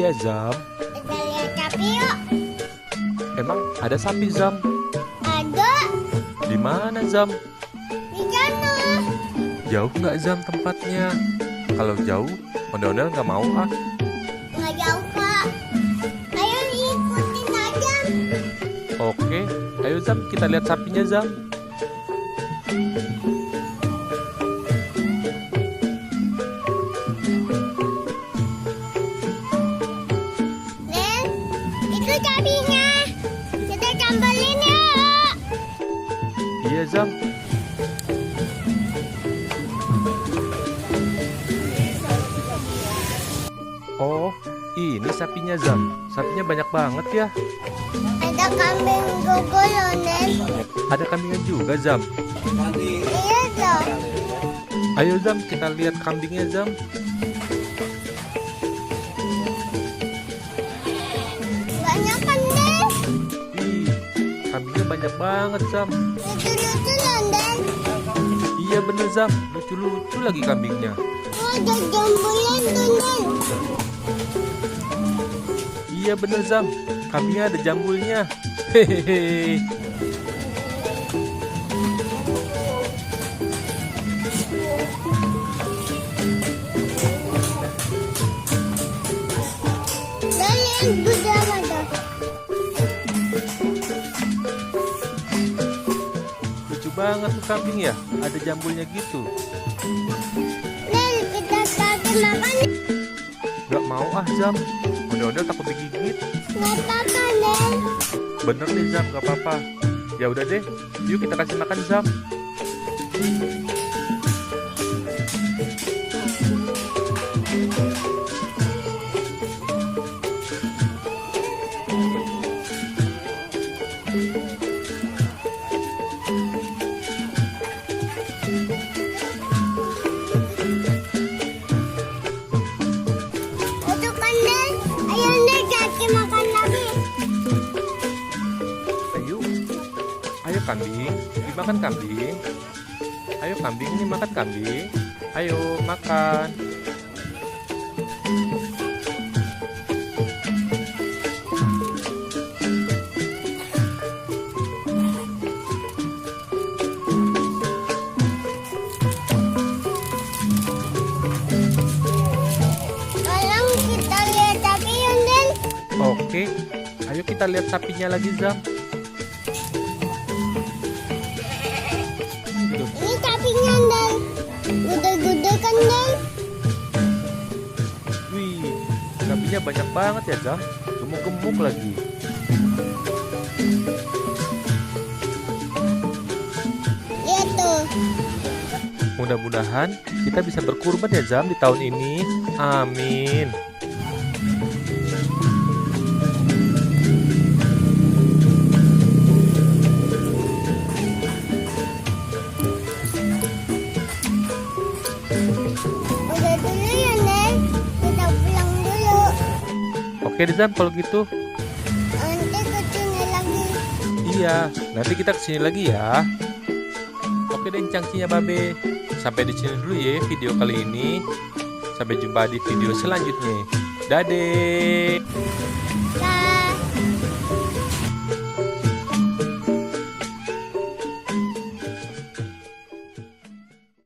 Iya, Zam. Kita lihat sapi yuk. Emang ada sapi, Zam? Ada Di mana, Zam? di sana. Jauh nggak, Zam, tempatnya? Kalau jauh, ondel-ondel nggak mau ah. Nggak jauh kak. Ayo ikutin aja. Oke, ayo Zam, kita lihat sapinya, Zam. Len, itu sapinya. Kita campelin yuk. Iya, Zam. Oh, ini sapinya, Zam. Sapinya banyak banget ya. Ada kambing gogol loh, Nen. Ada kambingnya juga, Zam. Iya dong. Ayo, Zam, kita lihat kambingnya, Zam. Banyak kan, Nen? Ih, kambingnya banyak banget, Zam. Lucu-lucu loh, Nen. Iya bener, Zam. Lucu-lucu lagi kambingnya. Oh, ada jambulan tuh, Nen. Iya bener, Zam. Kambingnya ada jambulnya. Hehehe. Nen, udah ada. Lucu banget tuh kambing ya. Ada jambulnya gitu. Nen, kita kasih makan. Gak mau ah, Zam. Ondel-ondel takut digigit. Nggak apa-apa, Nen. Bener deh, Zam, gak apa-apa. Ya udah deh, yuk kita kasih makan, Zam. Itu kan, Nen. Ayo, Nen, kasih makan lagi. Ayo, ayo kambing, dimakan kambing. Ayo kambing, ini makan kambing. Ayo makan. Sekarang kita lihat sapi yuk, Nen. Oke, ayo kita lihat sapinya lagi, Zam. Ini sapinya, Nen. Gede-gede kan, Nen? Wih, sapinya banyak banget ya, Zam. Gemuk-gemuk lagi. Lihat tuh. Mudah-mudahan kita bisa berkurban ya, Zam, di tahun ini. Amin. Udah dulu ya, Nen. Kita pulang dulu. Oke deh, Zam, kalau gitu. Nanti kesini lagi. Iya, nanti kita kesini lagi ya. Oke deh, cangcinya Babe. Sampai di sini dulu ya video kali ini. Sampai jumpa di video selanjutnya. Dadah.